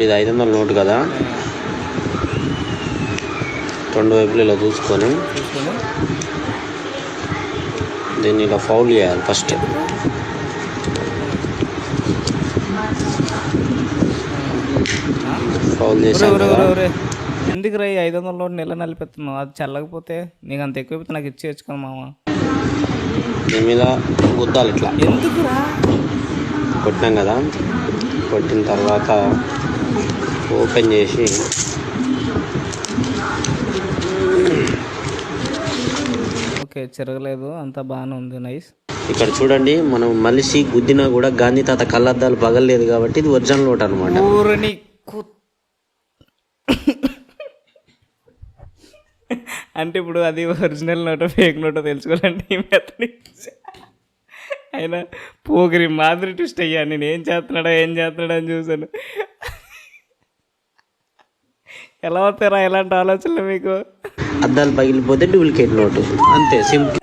ఇది 500 నోటు కదా, రెండు వైపులు ఇలా చూసుకొని దీన్ని ఇలా ఫౌల్ చేయాలి. ఫస్ట్ ఫౌల్ చేసాం కదా. ఎందుకు రా 500 నోటు నెల నలిపెత్తున్నావు? అది చల్లకపోతే నీకు అంత ఎక్కువ నాకు ఇచ్చేయచ్చు కదా మామ. దీని మీద గుద్దాలి ఇట్లా. ఎందుకురా? కొట్టినాం కదా, కొట్టిన తర్వాత ఓపెన్ చేసి ఓకే, చెరగలేదు, అంతా బాగానే ఉంది, నైస్. ఇక్కడ చూడండి, మనం మనిషి గుద్దినా కూడా గాంధీ తాత కళ్ళద్దాలు పగలలేదు కాబట్టి ఇది ఒరిజినల్ నోట్ అనమాట. ఊరిని అంటే ఇప్పుడు అది ఒరిజినల్ నోటో ఫేక్ నోటో తెలుసుకోవాలంటే ఈ మెథడ్ అయినా పోగిరి మాదిరి ట్విస్ట్ అయ్యా. నేను ఏం చేస్తున్నాడా అని చూసాను. ఎలా అవుతారా ఇలాంటి ఆలోచనలు మీకు? అద్దాలు పగిలిపోతే డూప్లికేట్ నోటు, అంతే సింపుల్.